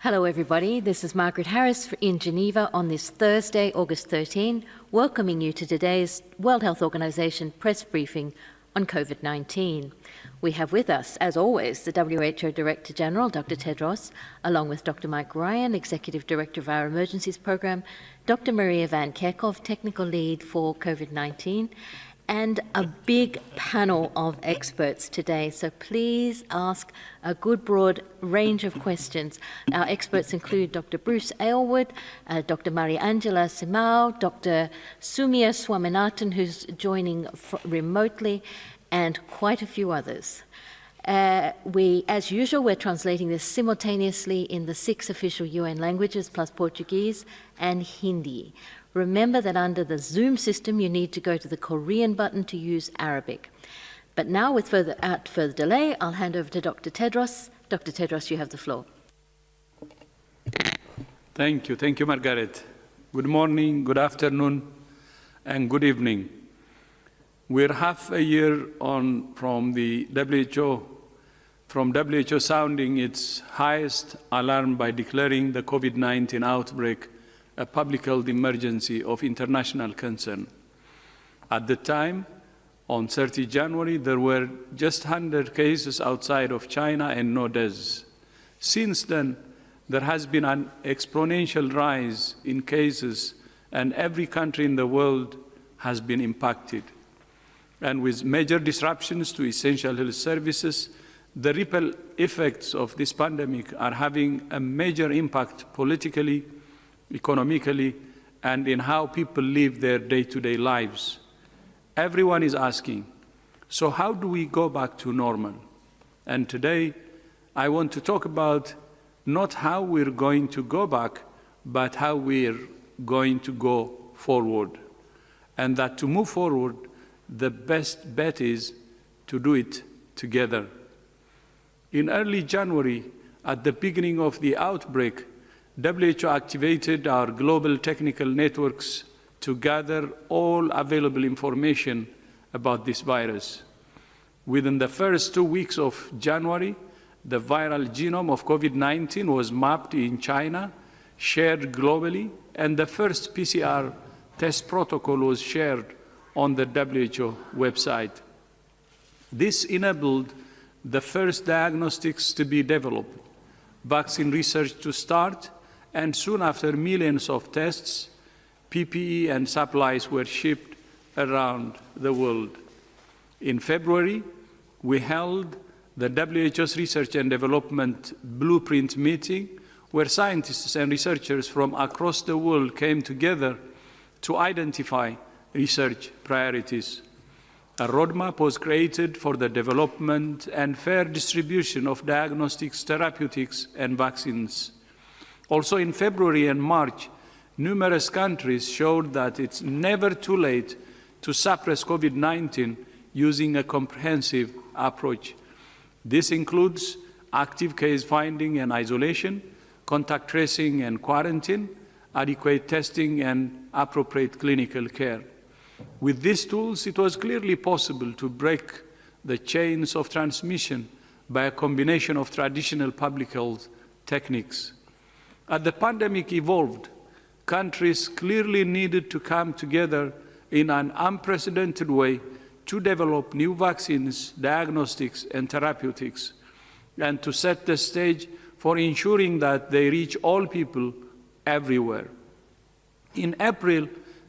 Hello everybody, this is Margaret Harris in Geneva on this Thursday, August 13, welcoming you to today's World Health Organization press briefing on COVID-19. We have with us, as always, the WHO Director General, Dr. Tedros, along with Dr. Mike Ryan, Executive Director of our Emergencies Program, Dr. Maria Van Kerkhove, Technical Lead for COVID-19, and a big panel of experts today. So please ask a good broad range of questions. Our experts include Dr. Bruce Aylward, Dr. Mariangela Simao, Dr. Sumia Swaminathan, who's joining remotely, and quite a few others. As usual, we're translating this simultaneously in the 6 official UN languages, plus Portuguese and Hindi. Remember that under the Zoom system, you need to go to the Korean button to use Arabic. But now, without further delay, I'll hand over to Dr. Tedros. Dr. Tedros, you have the floor. Thank you, Margaret. Good morning, good afternoon, and good evening. We're half a year on from the WHO sounding its highest alarm by declaring the COVID-19 outbreak a public health emergency of international concern. At the time, on 30 January, there were just 100 cases outside of China and no deaths. Since then, there has been an exponential rise in cases, and every country in the world has been impacted. And with major disruptions to essential health services, the ripple effects of this pandemic are having a major impact politically, economically, and in how people live their day-to-day lives. Everyone is asking, so how do we go back to normal? And today, I want to talk about not how we're going to go back, but how we're going to go forward. And that to move forward, the best bet is to do it together. In early January, at the beginning of the outbreak, WHO activated our global technical networks to gather all available information about this virus. Within the first 2 weeks of January, the viral genome of COVID-19 was mapped in China, shared globally, and the first PCR test protocol was shared on the WHO website. This enabled the first diagnostics to be developed, vaccine research to start, and soon after, millions of tests, PPE and supplies were shipped around the world. In February, we held the WHO's Research and Development Blueprint meeting, where scientists and researchers from across the world came together to identify research priorities. A roadmap was created for the development and fair distribution of diagnostics, therapeutics, and vaccines. Also in February and March, numerous countries showed that it's never too late to suppress COVID-19 using a comprehensive approach. This includes active case finding and isolation, contact tracing and quarantine, adequate testing, and appropriate clinical care. With these tools, it was clearly possible to break the chains of transmission by a combination of traditional public health techniques. As the pandemic evolved, countries clearly needed to come together in an unprecedented way to develop new vaccines, diagnostics, and therapeutics, and to set the stage for ensuring that they reach all people everywhere. In April,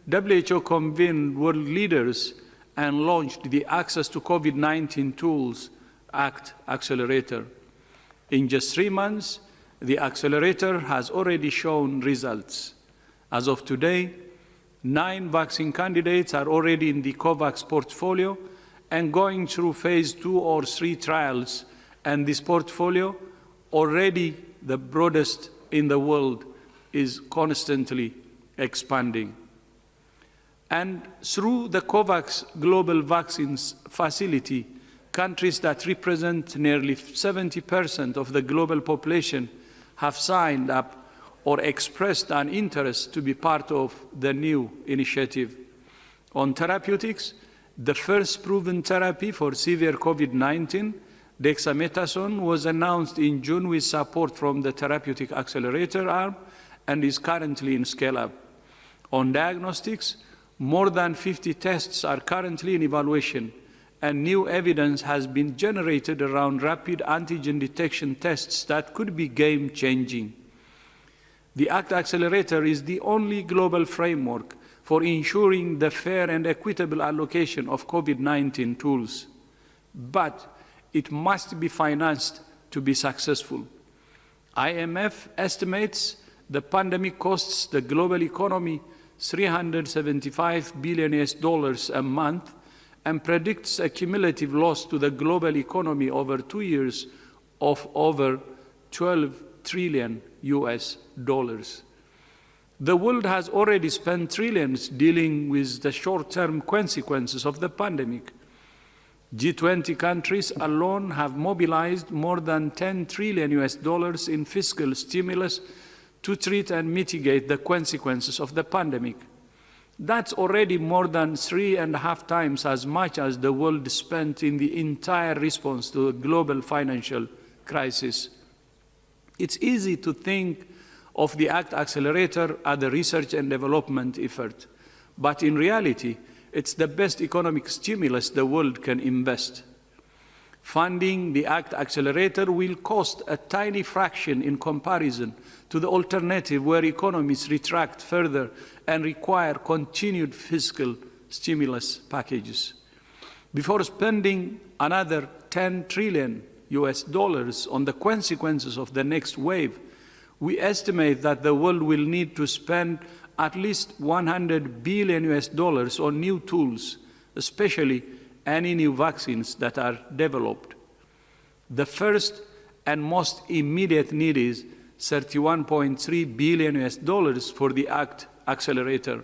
WHO convened world leaders and launched the Access to COVID-19 Tools Act Accelerator. In just 3 months, the accelerator has already shown results. As of today, 9 vaccine candidates are already in the COVAX portfolio and going through phase 2 or 3 trials, and this portfolio, already the broadest in the world, is constantly expanding. And through the COVAX Global Vaccines Facility, countries that represent nearly 70% of the global population have signed up or expressed an interest to be part of the new initiative. On therapeutics, the first proven therapy for severe COVID-19, Dexamethasone was announced in June with support from the Therapeutic Accelerator arm and is currently in scale-up. On diagnostics, more than 50 tests are currently in evaluation, and new evidence has been generated around rapid antigen detection tests that could be game-changing. The ACT Accelerator is the only global framework for ensuring the fair and equitable allocation of COVID-19 tools. But it must be financed to be successful. IMF estimates the pandemic costs the global economy $375 billion a month and predicts a cumulative loss to the global economy over 2 years of over $12 trillion. The world has already spent trillions dealing with the short-term consequences of the pandemic. G20 countries alone have mobilized more than $10 trillion in fiscal stimulus to treat and mitigate the consequences of the pandemic. That's already more than 3.5 times as much as the world spent in the entire response to the global financial crisis. It's easy to think of the ACT Accelerator as a research and development effort, but in reality, it's the best economic stimulus the world can invest. Funding the ACT Accelerator will cost a tiny fraction in comparison to the alternative where economies retract further and require continued fiscal stimulus packages. Before spending another $10 trillion on the consequences of the next wave, we estimate that the world will need to spend at least $100 billion on new tools, especially any new vaccines that are developed. The first and most immediate need is $31.3 billion for the ACT Accelerator.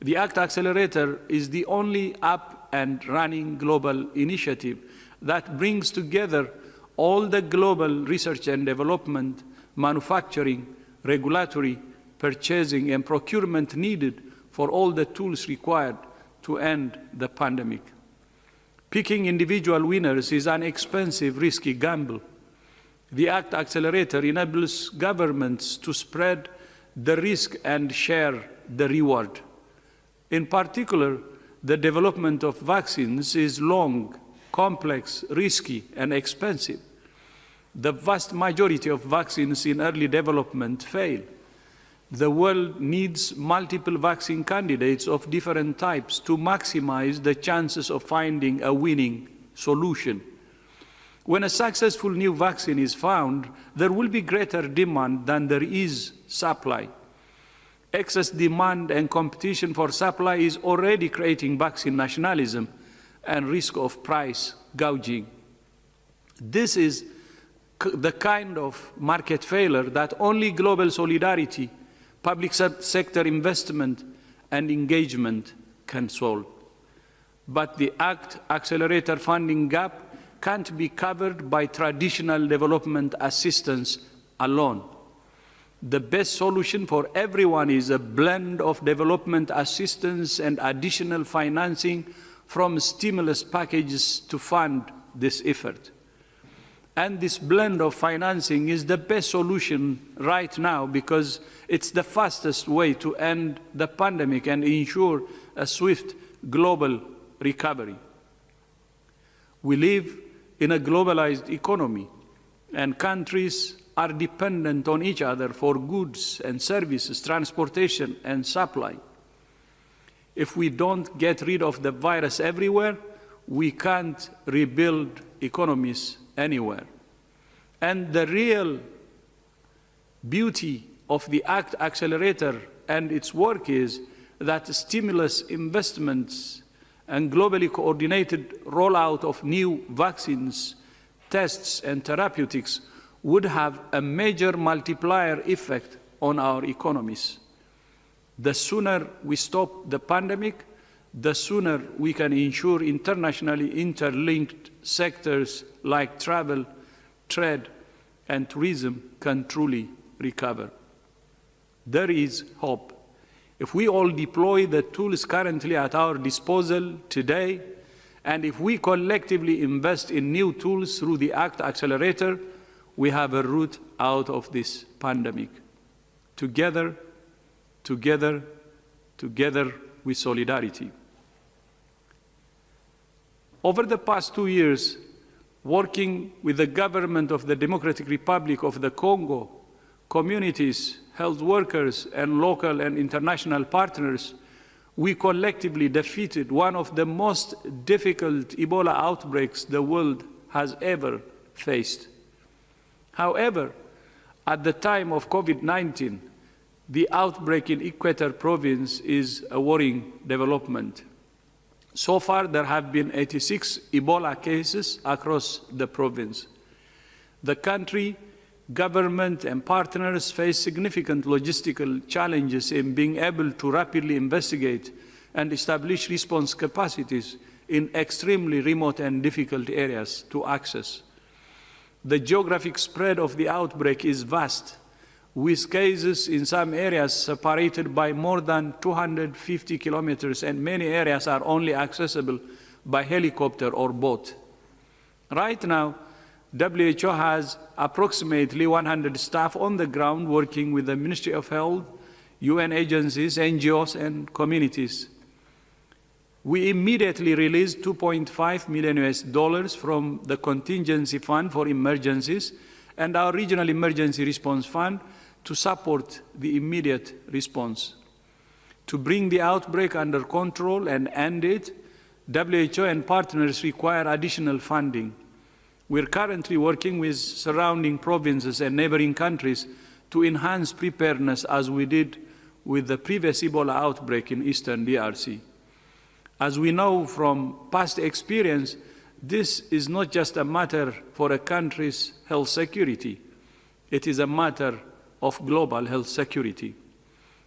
The ACT Accelerator is the only up and running global initiative that brings together all the global research and development, manufacturing, regulatory, purchasing, and procurement needed for all the tools required to end the pandemic. Picking individual winners is an expensive, risky gamble. The ACT Accelerator enables governments to spread the risk and share the reward. In particular, the development of vaccines is long, complex, risky, and expensive. The vast majority of vaccines in early development fail. The world needs multiple vaccine candidates of different types to maximize the chances of finding a winning solution. When a successful new vaccine is found, there will be greater demand than there is supply. Excess demand and competition for supply is already creating vaccine nationalism and risk of price gouging. This is the kind of market failure that only global solidarity, public sector investment, and engagement can solve. But the ACT Accelerator funding gap can't be covered by traditional development assistance alone. The best solution for everyone is a blend of development assistance and additional financing from stimulus packages to fund this effort. And this blend of financing is the best solution right now because it's the fastest way to end the pandemic and ensure a swift global recovery. We live in a globalized economy, and countries are dependent on each other for goods and services, transportation and supply. If we don't get rid of the virus everywhere, we can't rebuild economies anywhere. And the real beauty of the ACT Accelerator and its work is that stimulus investments and globally coordinated rollout of new vaccines, tests, and therapeutics would have a major multiplier effect on our economies. The sooner we stop the pandemic, the sooner we can ensure internationally interlinked sectors like travel, trade, and tourism can truly recover. There is hope. If we all deploy the tools currently at our disposal today And if we collectively invest in new tools through the ACT Accelerator, we have a route out of this pandemic. Together, together, together with solidarity. Over the past 2 years, working with the government of the Democratic Republic of the Congo, communities, health workers, and local and international partners, we collectively defeated one of the most difficult Ebola outbreaks the world has ever faced. However, at the time of COVID-19, the outbreak in Equator province is a worrying development. So far, there have been 86 Ebola cases across the province. The country, government, and partners face significant logistical challenges in being able to rapidly investigate and establish response capacities in extremely remote and difficult areas to access. The geographic spread of the outbreak is vast, with cases in some areas separated by more than 250 kilometers, and many areas are only accessible by helicopter or boat. Right now, WHO has approximately 100 staff on the ground working with the Ministry of Health, UN agencies, NGOs, and communities. We immediately released $2.5 million from the Contingency Fund for Emergencies and our Regional Emergency Response Fund to support the immediate response. To bring the outbreak under control and end it, WHO and partners require additional funding. We're currently working with surrounding provinces and neighboring countries to enhance preparedness as we did with the previous Ebola outbreak in Eastern DRC. As we know from past experience, this is not just a matter for a country's health security. It is a matter of global health security.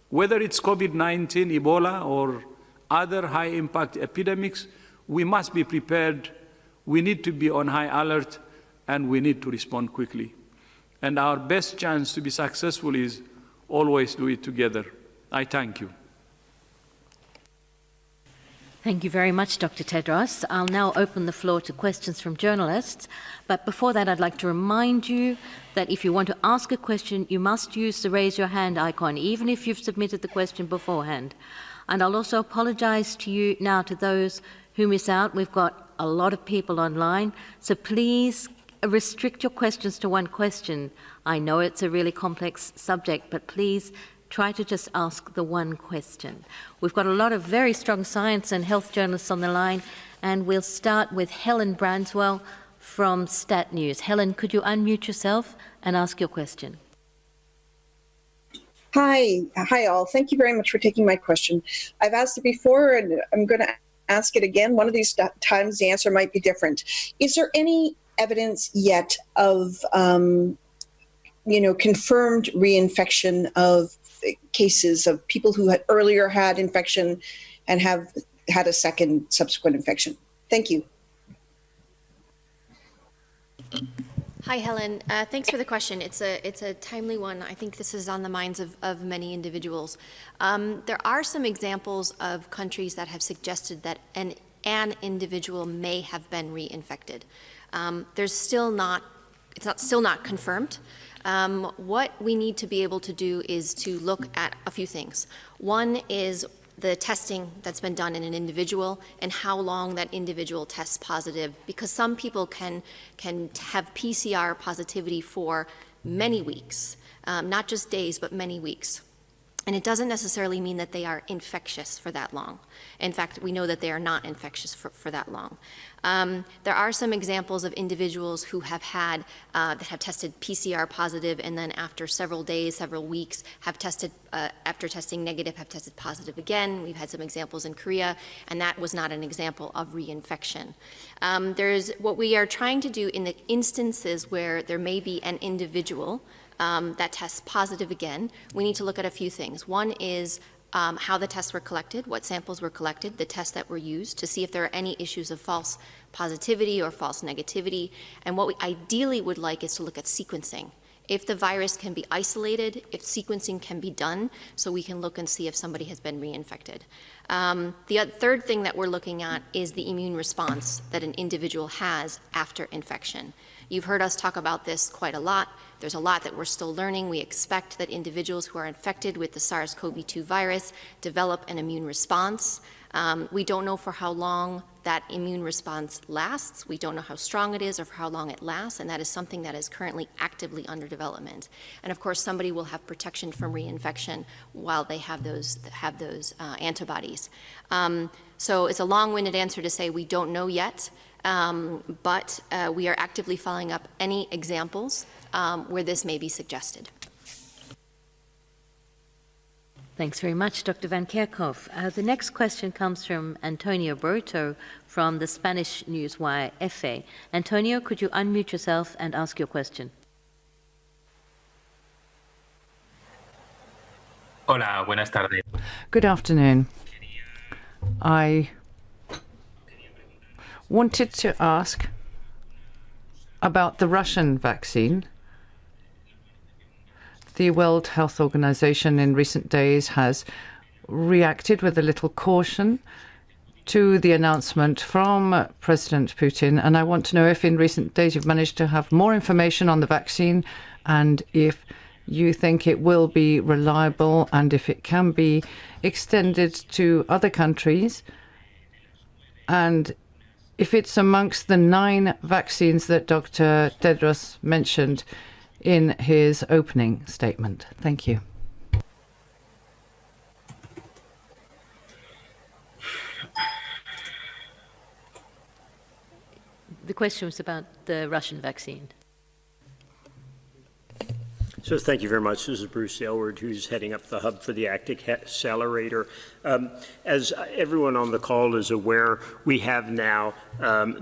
Whether it's COVID-19, Ebola, or other high-impact epidemics, we must be prepared. We need to be on high alert, and we need to respond quickly. And our best chance to be successful is always do it together. I thank you. Thank you very much, Dr. Tedros. I'll now open the floor to questions from journalists. But before that, I'd like to remind you that if you want to ask a question, you must use the raise your hand icon, even if you've submitted the question beforehand. And I'll also apologize to you now, to those who miss out. We've got a lot of people online, so please restrict your questions to one question. I know it's a really complex subject, but please try to just ask the one question. We've got a lot of very strong science and health journalists on the line, and we'll start with Helen Branswell from Stat News. Helen, could you unmute yourself and ask your question? Hi all. Thank you very much for taking my question. I've asked it before, and I'm going to ask it again. One of these times the answer might be different. Is there any evidence yet of, confirmed reinfection of cases of people who had earlier had infection and have had a second subsequent infection? Thank you. Hi, Helen. Thanks for the question. It's a timely one. I think this is on the minds of many individuals. There are some examples of countries that have suggested that an individual may have been reinfected. It's still not confirmed. What we need to be able to do is to look at a few things. One is the testing that's been done in an individual and how long that individual tests positive, because some people can have PCR positivity for many weeks, not just days, but many weeks. And it doesn't necessarily mean that they are infectious for that long. In fact, we know that they are not infectious for that long. There are some examples of individuals who have had, that have tested PCR positive, and then after several days, several weeks, have tested, after testing negative, have tested positive again. We've had some examples in Korea, and that was not an example of reinfection. There's what we are trying to do in the instances where there may be an individual that tests positive again. We need to look at a few things. One is how the tests were collected, what samples were collected, the tests that were used, to see if there are any issues of false positivity or false negativity. And what we ideally would like is to look at sequencing. if the virus can be isolated, if sequencing can be done, so we can look and see if somebody has been reinfected. The third thing that we're looking at is the immune response that an individual has after infection. You've heard us talk about this quite a lot. There's a lot that we're still learning. We expect that individuals who are infected with the SARS-CoV-2 virus develop an immune response. We don't know for how long that immune response lasts. We don't know how strong it is or for how long it lasts, and that is something that is currently actively under development. And of course, somebody will have protection from reinfection while they have those antibodies. So it's a long-winded answer to say we don't know yet, but we are actively following up any examples where this may be suggested. Thanks very much, Dr. Van Kerkhove. The next question comes from Antonio Broto from the Spanish newswire EFE. Antonio, could you unmute yourself and ask your question? Hola, buenas tardes. Good afternoon. I wanted to ask about the Russian vaccine. The World Health Organization in recent days has reacted with a little caution to the announcement from President Putin, and I want to know if in recent days you've managed to have more information on the vaccine and if you think it will be reliable and if it can be extended to other countries, and if it's amongst the 9 vaccines that Dr. Tedros mentioned in his opening statement. Thank you. The question was about the Russian vaccine. So thank you very much. This is Bruce Aylward, who's heading up the Hub for the Arctic Accelerator. As everyone on the call is aware, we have now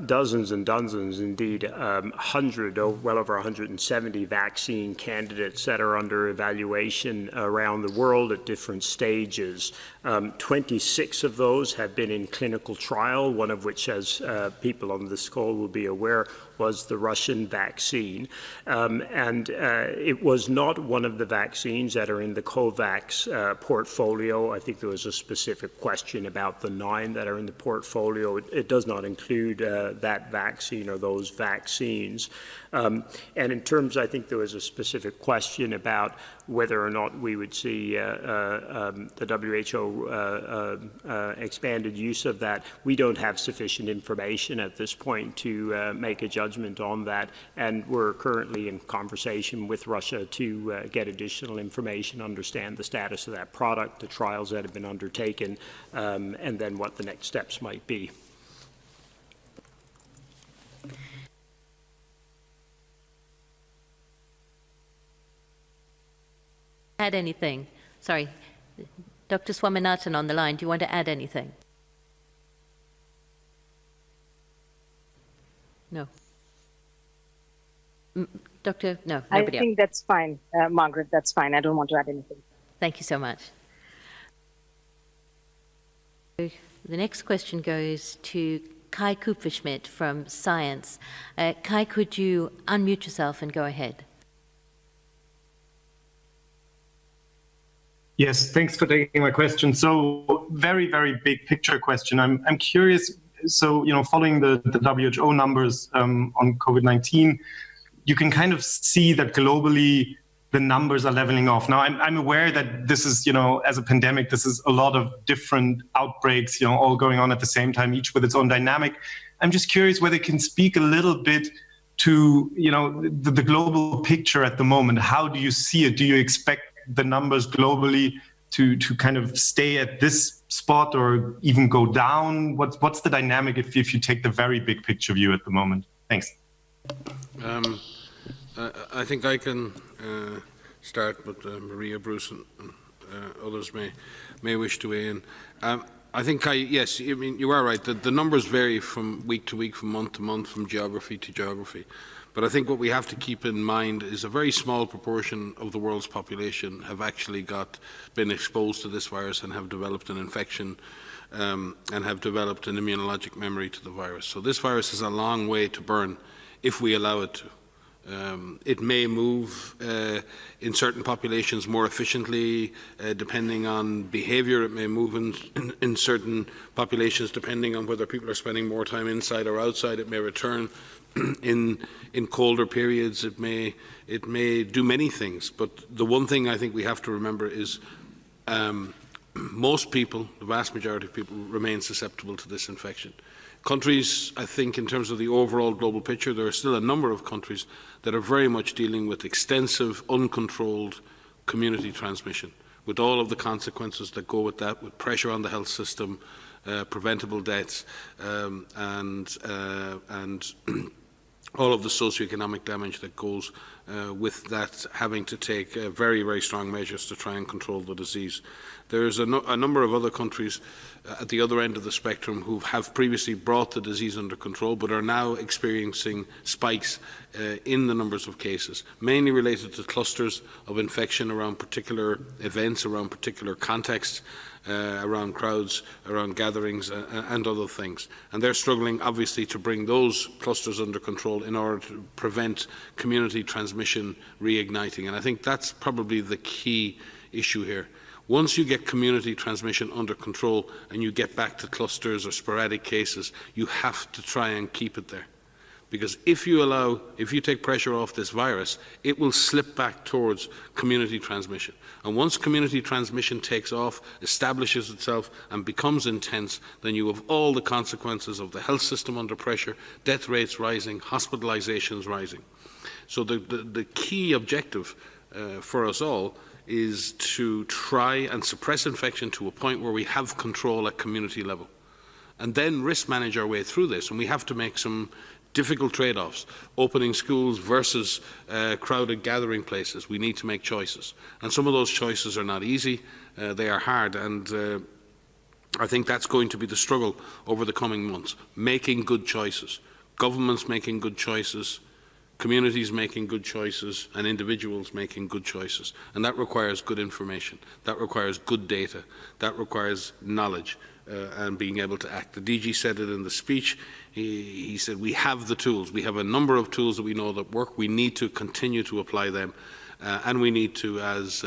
dozens and dozens, indeed, well over 170 vaccine candidates that are under evaluation around the world at different stages. 26 of those have been in clinical trial, one of which, as people on this call will be aware, was the Russian vaccine. It was not one of the vaccines that are in the COVAX portfolio. I think there was a specific question about the 9 that are in the portfolio. It does not include that vaccine or those vaccines. And in terms, I think there was a specific question about whether or not we would see the WHO expanded use of that. We don't have sufficient information at this point to make a judgment on that, and we're currently in conversation with Russia to get additional information, understand the status of that product, the trials that have been undertaken, and then what the next steps might be. Add anything? Sorry, Dr. Swaminathan on the line. Do you want to add anything? No. Doctor, no, nobody I think that's fine, Margaret, that's fine. I don't want to add anything. Thank you so much. The next question goes to Kai Kupferschmidt from Science. Kai, could you unmute yourself and go ahead? Yes, thanks for taking my question. So very, very big picture question. I'm curious, so, following the WHO numbers on COVID-19, you can kind of see that globally the numbers are leveling off. Now, I'm aware that this is, as a pandemic, this is a lot of different outbreaks, all going on at the same time, each with its own dynamic. I'm just curious whether you can speak a little bit to, the global picture at the moment. How do you see it? Do you expect the numbers globally to kind of stay at this spot or even go down? What's the dynamic if you take the very big picture view at the moment? Thanks. I think I can start, but Maria, Bruce, and others may wish to weigh in. I think yes, I mean, you are right. The numbers vary from week to week, from month to month, from geography to geography. But I think what we have to keep in mind is a very small proportion of the world's population have actually been exposed to this virus and have developed an infection and have developed an immunologic memory to the virus. So this virus has a long way to burn if we allow it to. It may move in certain populations more efficiently, depending on behaviour. It may move in certain populations depending on whether people are spending more time inside or outside. It may return in colder periods. It may do many things. But the one thing I think we have to remember is most people, the vast majority of people, remain susceptible to this infection. Countries, I think, in terms of the overall global picture, there are still a number of countries that are very much dealing with extensive, uncontrolled community transmission, with all of the consequences that go with that, with pressure on the health system, preventable deaths, and all of the socioeconomic damage that goes with that, having to take very, very strong measures to try and control the disease. There's a number of other countries at the other end of the spectrum who have previously brought the disease under control but are now experiencing spikes in the numbers of cases, mainly related to clusters of infection around particular events, around particular contexts, around crowds, around gatherings and other things. And they're struggling, obviously, to bring those clusters under control in order to prevent community transmission reigniting. And I think that's probably the key issue here. Once you get community transmission under control and you get back to clusters or sporadic cases, you have to try and keep it there. Because if you take pressure off this virus, it will slip back towards community transmission. And once community transmission takes off, establishes itself and becomes intense, then you have all the consequences of the health system under pressure, death rates rising, hospitalizations rising. So the key objective for us all is to try and suppress infection to a point where we have control at community level, and then risk manage our way through this. And we have to make some difficult trade-offs. Opening schools versus crowded gathering places. We need to make choices. And some of those choices are not easy. They are hard. And I think that's going to be the struggle over the coming months. Making good choices. Governments making good choices. Communities making good choices, and individuals making good choices. And that requires good information. That requires good data. That requires knowledge and being able to act. The DG said it in the speech. He said we have the tools. We have a number of tools that we know that work. We need to continue to apply them. And we need to, as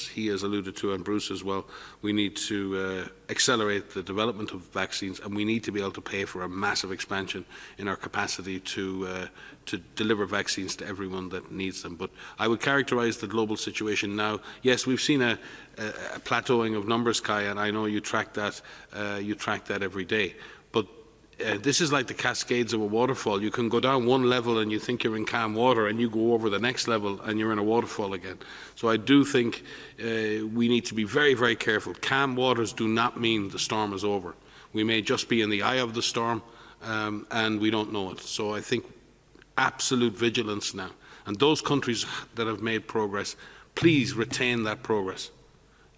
he has alluded to, and Bruce as well, we need to accelerate the development of vaccines, and we need to be able to pay for a massive expansion in our capacity to deliver vaccines to everyone that needs them. But I would characterise the global situation now. Yes, we've seen a plateauing of numbers, Kai, and I know you track that every day. But this is like the cascades of a waterfall. You can go down one level and you think you're in calm water, and you go over the next level and you're in a waterfall again. So I do think we need to be very, very careful. Calm waters do not mean the storm is over. We may just be in the eye of the storm and we don't know it. So I think absolute vigilance now. And those countries that have made progress, please retain that progress.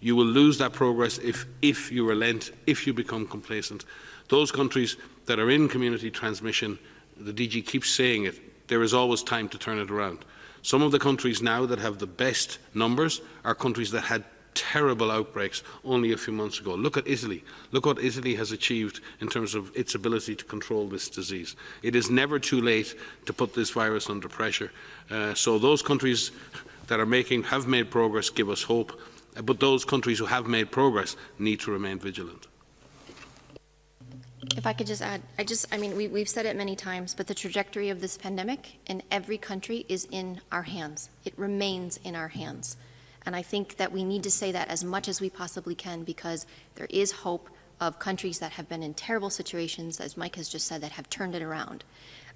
You will lose that progress if you relent, if you become complacent. Those countries that are in community transmission, the DG keeps saying it, there is always time to turn it around. Some of the countries now that have the best numbers are countries that had terrible outbreaks only a few months ago. Look at Italy. Look what Italy has achieved in terms of its ability to control this disease. It is never too late to put this virus under pressure. So those countries that have made progress give us hope, but those countries who have made progress need to remain vigilant. If I could just add, I mean, we've said it many times, but the trajectory of this pandemic in every country is in our hands. It remains in our hands. And I think that we need to say that as much as we possibly can, because there is hope of countries that have been in terrible situations, as Mike has just said, that have turned it around.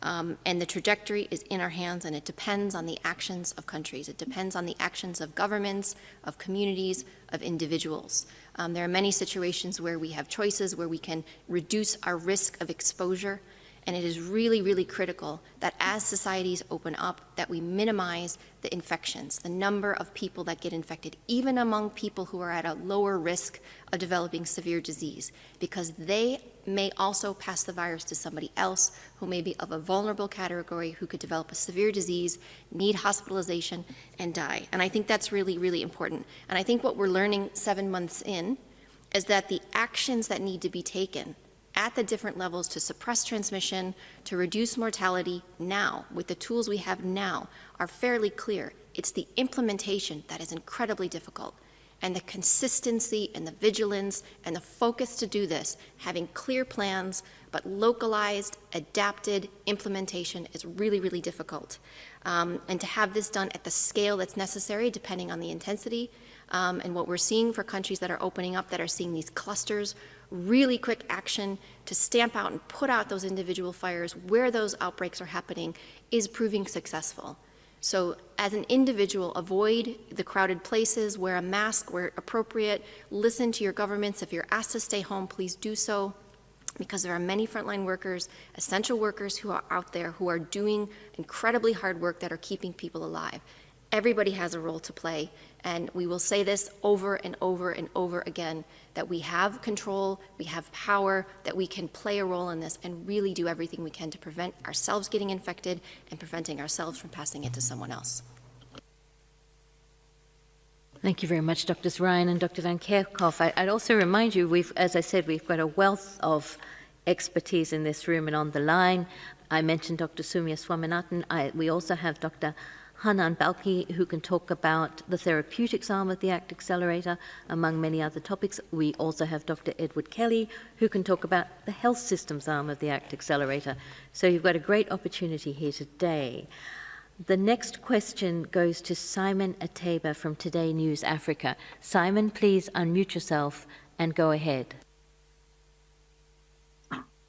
And the trajectory is in our hands, and it depends on the actions of countries. It depends on the actions of governments, of communities, of individuals. There are many situations where we have choices, where we can reduce our risk of exposure, and it is really, really critical that as societies open up, that we minimize the infections, the number of people that get infected, even among people who are at a lower risk of developing severe disease, because they may also pass the virus to somebody else who may be of a vulnerable category, who could develop a severe disease, need hospitalization, and die. And I think that's really, really important. And I think what we're learning 7 months in is that the actions that need to be taken at the different levels to suppress transmission, to reduce mortality now, with the tools we have now, are fairly clear. It's the implementation that is incredibly difficult. And the consistency and the vigilance and the focus to do this, having clear plans, but localized, adapted implementation is really, really difficult. And to have this done at the scale that's necessary, depending on the intensity, and what we're seeing for countries that are opening up, that are seeing these clusters, really quick action to stamp out and put out those individual fires where those outbreaks are happening is proving successful. So as an individual, avoid the crowded places, wear a mask where appropriate, listen to your governments. If you're asked to stay home, please do so, because there are many frontline workers, essential workers who are out there who are doing incredibly hard work that are keeping people alive. Everybody has a role to play, and we will say this over and over and over again, that we have control, we have power, that we can play a role in this and really do everything we can to prevent ourselves getting infected and preventing ourselves from passing it to someone else. Thank you very much, Drs. Ryan and Dr. Van Kerkhoff. I'd also remind you, as I said, we've got a wealth of expertise in this room and on the line. I mentioned Dr. Soumya Swaminathan. We also have Dr. Hanan Balki, who can talk about the therapeutics arm of the ACT Accelerator, among many other topics. We also have Dr. Edward Kelly, who can talk about the health systems arm of the ACT Accelerator. So you've got a great opportunity here today. The next question goes to Simon Ateba from Today News Africa. Simon, please unmute yourself and go ahead.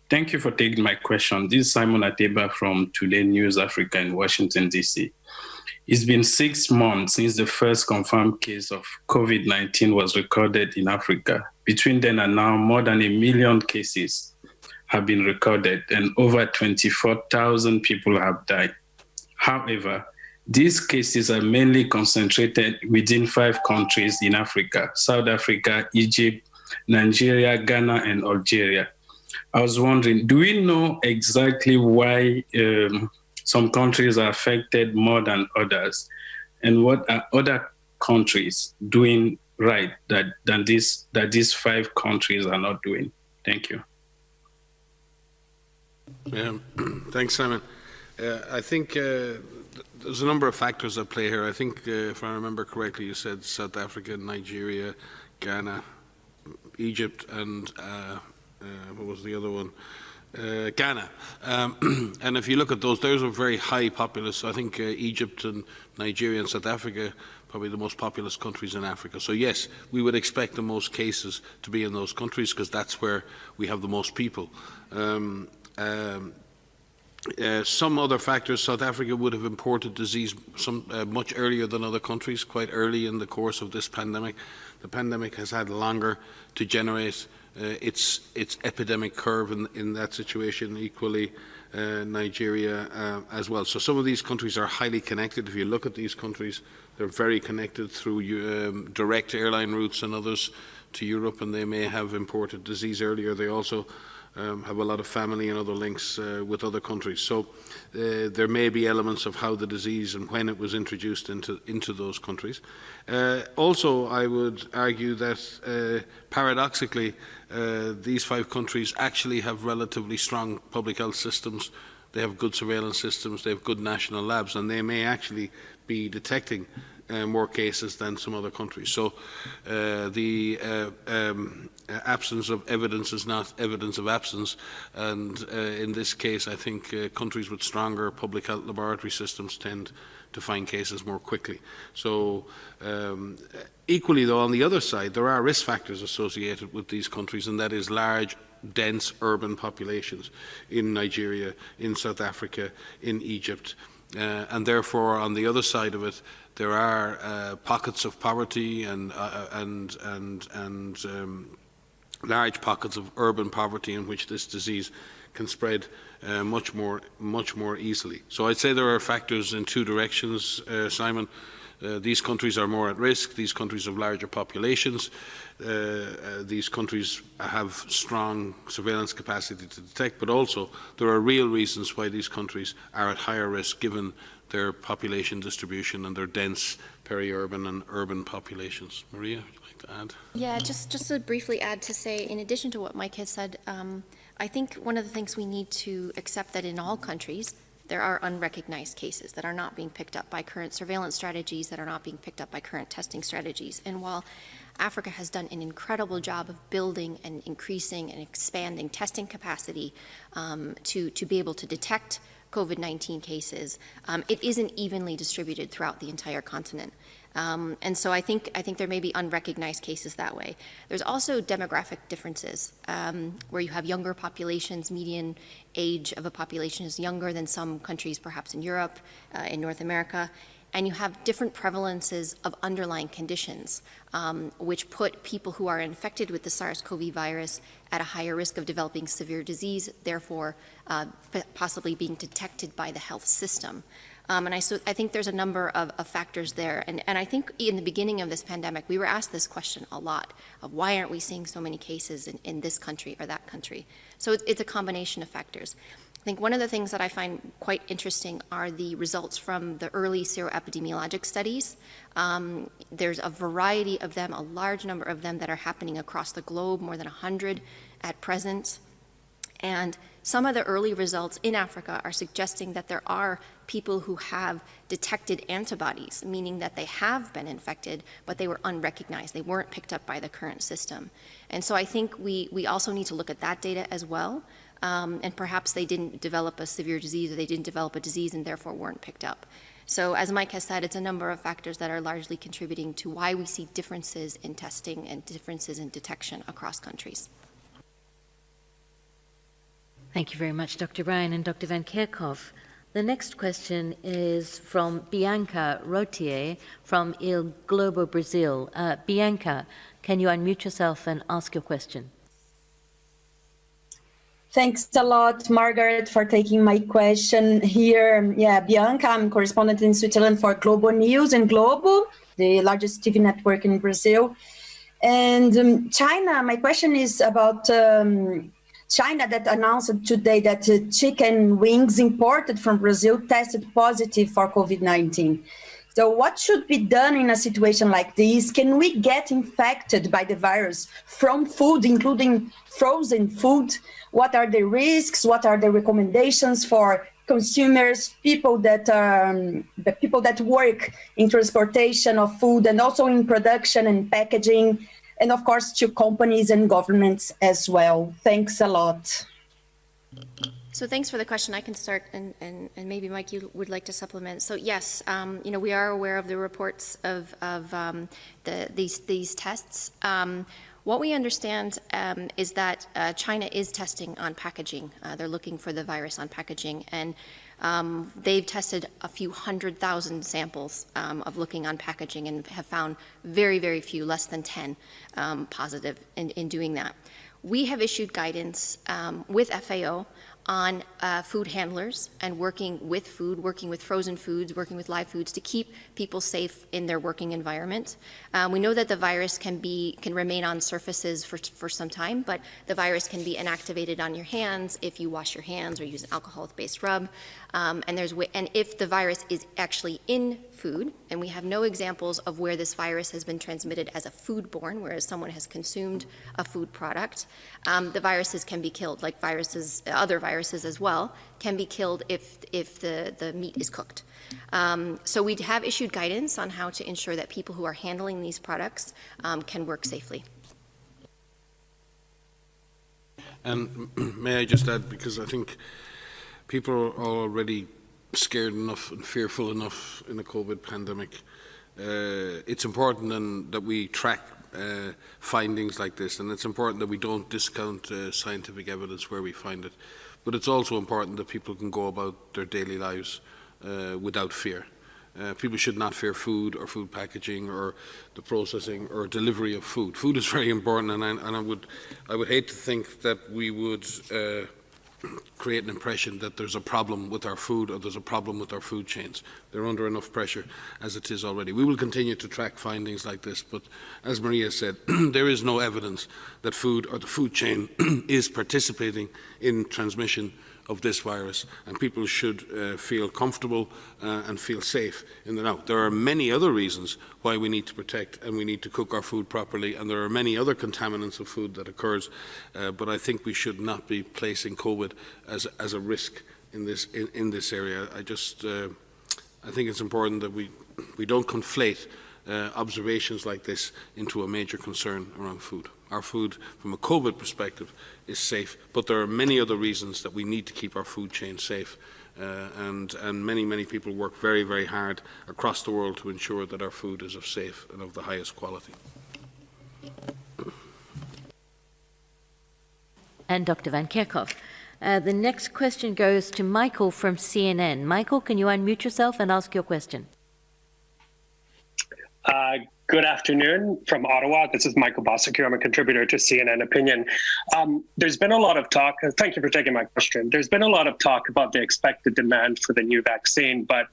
Thank you for taking my question. This is Simon Ateba from Today News Africa in Washington, D.C. It's been 6 months since the first confirmed case of COVID-19 was recorded in Africa. Between then and now, more than 1 million cases have been recorded and over 24,000 people have died. However, these cases are mainly concentrated within 5 countries in Africa: South Africa, Egypt, Nigeria, Ghana, and Algeria. I was wondering, do we know exactly why some countries are affected more than others? And what are other countries doing right that these 5 countries are not doing? Thank you. Thanks, Simon. I think there's a number of factors at play here. I think, if I remember correctly, you said South Africa, Nigeria, Ghana, Egypt, and what was the other one? Ghana. And if you look at those are very high populous. I think Egypt and Nigeria and South Africa, probably the most populous countries in Africa. So yes, we would expect the most cases to be in those countries because that's where we have the most people. Some other factors: South Africa would have imported disease much earlier than other countries, quite early in the course of this pandemic. The pandemic has had longer to generate its epidemic curve in that situation. Equally, Nigeria as well. So some of these countries are highly connected. If you look at these countries, they're very connected through direct airline routes and others to Europe, and they may have imported disease earlier. They also have a lot of family and other links with other countries. So there may be elements of how the disease and when it was introduced into those countries. Also, I would argue that paradoxically, these 5 countries actually have relatively strong public health systems. They have good surveillance systems, they have good national labs, and they may actually be detecting more cases than some other countries. So the absence of evidence is not evidence of absence, and in this case I think countries with stronger public health laboratory systems tend to find cases more quickly. So equally though, on the other side, there are risk factors associated with these countries, and that is large, dense urban populations in Nigeria, in South Africa, in Egypt. And therefore, on the other side of it, there are pockets of poverty and large pockets of urban poverty in which this disease can spread much more easily. So I'd say there are factors in 2 directions, Simon. These countries are more at risk. These countries have larger populations. These countries have strong surveillance capacity to detect, but also there are real reasons why these countries are at higher risk given their population distribution and their dense peri-urban and urban populations. Maria, would you like to add? Yeah, just to briefly add to say, in addition to what Mike has said, I think one of the things we need to accept that in all countries, there are unrecognized cases that are not being picked up by current surveillance strategies, that are not being picked up by current testing strategies. And while Africa has done an incredible job of building and increasing and expanding testing capacity to be able to detect COVID-19 cases, it isn't evenly distributed throughout the entire continent. And so I think there may be unrecognized cases that way. There's also demographic differences where you have younger populations. Median age of a population is younger than some countries, perhaps in Europe, in North America. And you have different prevalences of underlying conditions, which put people who are infected with the SARS-CoV virus at a higher risk of developing severe disease, therefore possibly being detected by the health system. And I think there's a number of factors there. And I think in the beginning of this pandemic, we were asked this question a lot of why aren't we seeing so many cases in this country or that country? So it's a combination of factors. I think one of the things that I find quite interesting are the results from the early seroepidemiologic studies. There's a variety of them, a large number of them that are happening across the globe, more than 100 at present. And some of the early results in Africa are suggesting that there are people who have detected antibodies, meaning that they have been infected, but they were unrecognized. They weren't picked up by the current system. And so I think we also need to look at that data as well. And perhaps they didn't develop a severe disease, or they didn't develop a disease and therefore weren't picked up. So as Mike has said, it's a number of factors that are largely contributing to why we see differences in testing and differences in detection across countries. Thank you very much, Dr. Ryan and Dr. Van Kerkhove. The next question is from Bianca Rotier from Il Globo, Brazil. Bianca, can you unmute yourself and ask your question? Thanks a lot, Margaret, for taking my question here. Yeah, Bianca, I'm correspondent in Switzerland for Globo News and Globo, the largest TV network in Brazil. And China, my question is about China that announced today that chicken wings imported from Brazil tested positive for COVID-19. So what should be done in a situation like this? Can we get infected by the virus from food, including frozen food? What are the risks? What are the recommendations for consumers, people that work in transportation of food and also in production and packaging, and of course to companies and governments as well? Thanks a lot. So thanks for the question. I can start, and maybe Mike, you would like to supplement. So yes, we are aware of the reports of these tests. What we understand is that China is testing on packaging. They're looking for the virus on packaging, and they've tested a few 100,000 samples of looking on packaging and have found very, very few, less than 10 positive in doing that. We have issued guidance with FAO on food handlers and working with food, working with frozen foods, working with live foods to keep people safe in their working environment. We know that the virus can remain on surfaces for some time, but the virus can be inactivated on your hands if you wash your hands or use an alcohol-based rub. And if the virus is actually in food, and we have no examples of where this virus has been transmitted as a foodborne, whereas someone has consumed a food product, the viruses can be killed, like other viruses as well, can be killed if the meat is cooked. So we have issued guidance on how to ensure that people who are handling these products can work safely. And may I just add, because I think people are already scared enough and fearful enough in the COVID pandemic, it's important then that we track findings like this, and it's important that we don't discount scientific evidence where we find it. But it's also important that people can go about their daily lives without fear. People should not fear food or food packaging or the processing or delivery of food. Food is very important, and I would hate to think that we would create an impression that there's a problem with our food or there's a problem with our food chains. They're under enough pressure as it is already. We will continue to track findings like this, but as Maria said, there is no evidence that food or the food chain is participating in transmission of this virus, and people should feel comfortable and feel safe in the now. There are many other reasons why we need to protect and we need to cook our food properly, and there are many other contaminants of food that occurs, but I think we should not be placing COVID as a risk in this area. I think it's important that we don't conflate observations like this into a major concern around food. Our food, from a COVID perspective, is safe, but there are many other reasons that we need to keep our food chain safe, and many people work very, very hard across the world to ensure that our food is of safe and of the highest quality. And Dr. Van Kerkhoff. The next question goes to Michael from CNN. Michael, can you unmute yourself and ask your question? Good afternoon from Ottawa. This is Michael Bossack here. I'm a contributor to CNN Opinion. There's been a lot of talk, thank you for taking my question. There's been a lot of talk about the expected demand for the new vaccine, but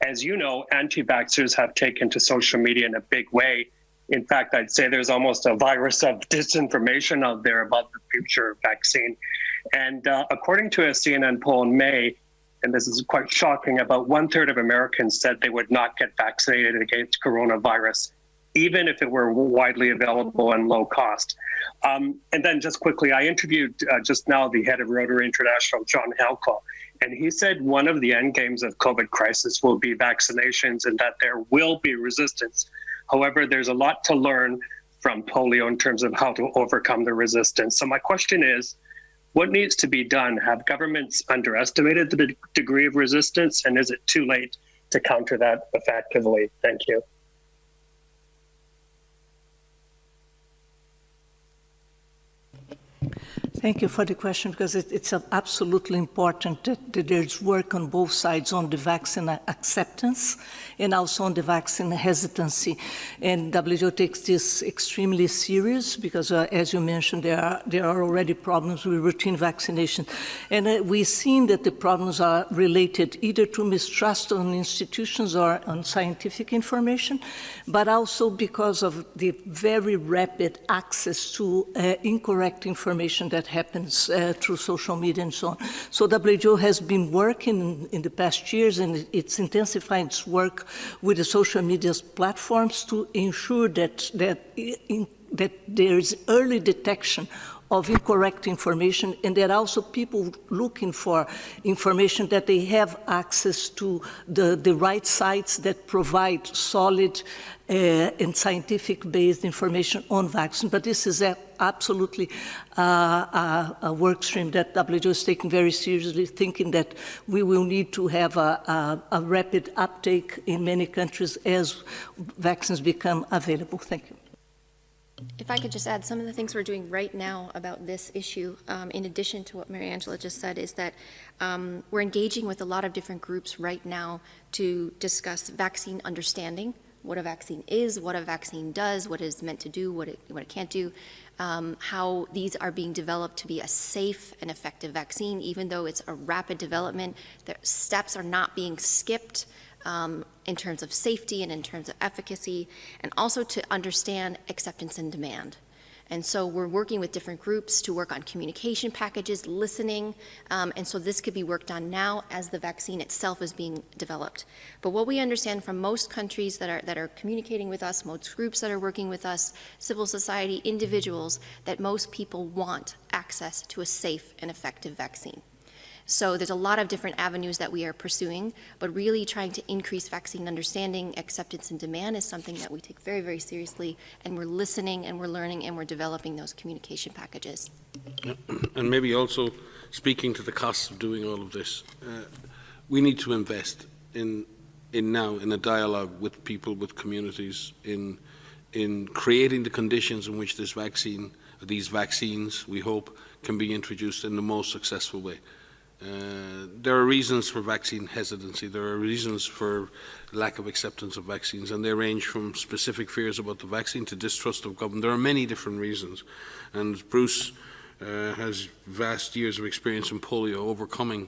as you know, anti-vaxxers have taken to social media in a big way. In fact, I'd say there's almost a virus of disinformation out there about the future vaccine. And according to a CNN poll in May, and this is quite shocking, about 1/3 of Americans said they would not get vaccinated against coronavirus, even if it were widely available and low cost. And then just quickly, I interviewed just now the head of Rotary International, John Halko, and he said one of the end games of COVID crisis will be vaccinations and that there will be resistance. However, there's a lot to learn from polio in terms of how to overcome the resistance. So my question is, what needs to be done? Have governments underestimated the degree of resistance, and is it too late to counter that effectively? Thank you. Thank you for the question, because it's absolutely important that there's work on both sides on the vaccine acceptance and also on the vaccine hesitancy. And WHO takes this extremely serious because, as you mentioned, there are already problems with routine vaccination. And we've seen that the problems are related either to mistrust on institutions or on scientific information, but also because of the very rapid access to incorrect information that happens through social media and so on. So WHO has been working in the past years, and it's intensifying its work with the social media platforms to ensure that there is early detection of incorrect information, and there are also people looking for information that they have access to the right sites that provide solid and scientific-based information on vaccine. But this is absolutely a work stream that WHO is taking very seriously, thinking that we will need to have a rapid uptake in many countries as vaccines become available. Thank you. If I could just add, some of the things we're doing right now about this issue, in addition to what Mary Angela just said, is that we're engaging with a lot of different groups right now to discuss vaccine understanding, what a vaccine is, what a vaccine does, what it's meant to do, what it can't do, how these are being developed to be a safe and effective vaccine, even though it's a rapid development. The steps are not being skipped. In terms of safety and in terms of efficacy, and also to understand acceptance and demand. And so we're working with different groups to work on communication packages, listening, and so this could be worked on now as the vaccine itself is being developed. But what we understand from most countries that are communicating with us, most groups that are working with us, civil society, individuals, that most people want access to a safe and effective vaccine. So there's a lot of different avenues that we are pursuing, but really trying to increase vaccine understanding, acceptance, and demand is something that we take very, very seriously, and we're listening and we're learning and we're developing those communication packages. And maybe also speaking to the costs of doing all of this, we need to invest in a dialogue with people, with communities, in creating the conditions in which these vaccines, we hope, can be introduced in the most successful way. There are reasons for vaccine hesitancy, there are reasons for lack of acceptance of vaccines, and they range from specific fears about the vaccine to distrust of government. There are many different reasons, and Bruce has vast years of experience in polio, overcoming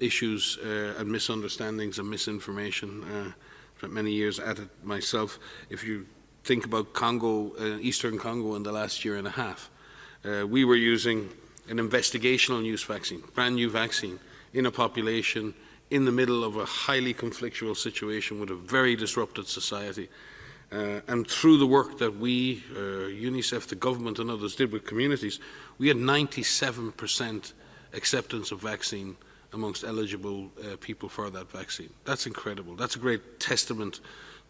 issues and misunderstandings and misinformation. Spent many years at it myself. If you think about Congo, Eastern Congo in the last year and a half, we were using an investigational use vaccine, brand new vaccine, in a population in the middle of a highly conflictual situation with a very disrupted society. And through the work that we, UNICEF, the government and others did with communities, we had 97% acceptance of vaccine amongst eligible people for that vaccine. That's incredible. That's a great testament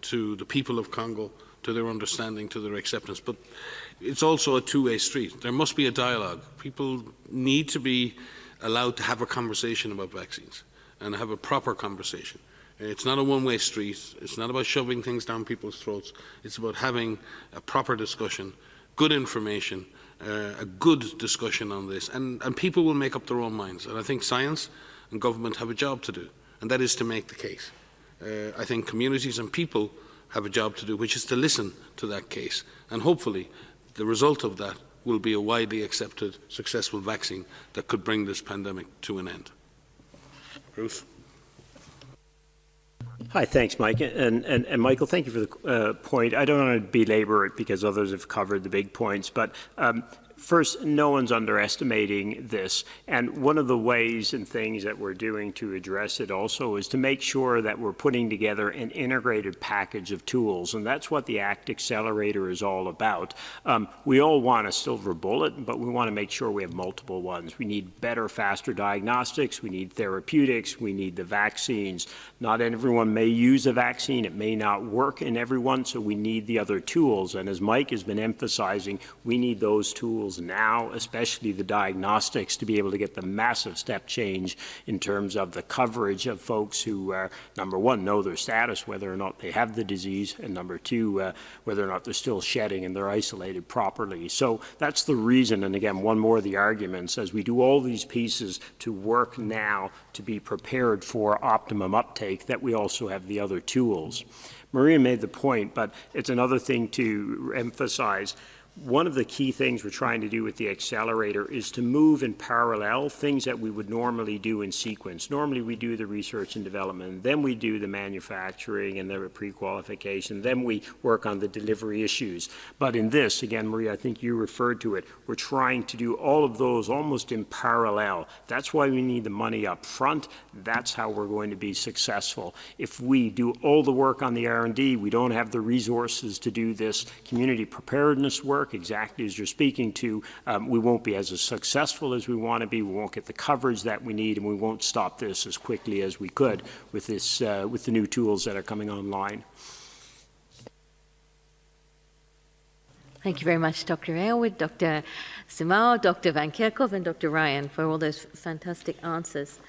to the people of Congo, to their understanding, to their acceptance. But it's also a two-way street. There must be a dialogue. People need to be allowed to have a conversation about vaccines and have a proper conversation. It's not a one-way street. It's not about shoving things down people's throats. It's about having a proper discussion, good information, a good discussion on this. And people will make up their own minds. And I think science and government have a job to do, and that is to make the case. I think communities and people have a job to do, which is to listen to that case. And hopefully the result of that will be a widely accepted, successful vaccine that could bring this pandemic to an end. Bruce? Hi, thanks, Mike. And Michael, thank you for the point. I don't want to belabor it because others have covered the big points, but first, no one's underestimating this. And one of the ways and things that we're doing to address it also is to make sure that we're putting together an integrated package of tools. And that's what the ACT Accelerator is all about. We all want a silver bullet, but we want to make sure we have multiple ones. We need better, faster diagnostics. We need therapeutics. We need the vaccines. Not everyone may use a vaccine. It may not work in everyone, so we need the other tools. And as Mike has been emphasizing, we need those tools now, especially the diagnostics, to be able to get the massive step change in terms of the coverage of folks who, number one, know their status, whether or not they have the disease, and number two, whether or not they're still shedding and they're isolated properly. So that's the reason, and again, one more of the arguments, as we do all these pieces to work now to be prepared for optimum uptake, that we also have the other tools. Maria made the point, but it's another thing to emphasize. One of the key things we're trying to do with the accelerator is to move in parallel things that we would normally do in sequence. Normally we do the research and development, then we do the manufacturing and the pre-qualification, then we work on the delivery issues. But in this, again, Maria, I think you referred to it, we're trying to do all of those almost in parallel. That's why we need the money up front. That's how we're going to be successful. If we do all the work on the R&D, we don't have the resources to do this community preparedness work, exactly as you're speaking to, we won't be as successful as we want to be, we won't get the coverage that we need, and we won't stop this as quickly as we could with this, with the new tools that are coming online. Thank you very much, Dr. Aylward, Dr. Simao, Dr. Van Kerkhove, and Dr. Ryan for all those fantastic answers.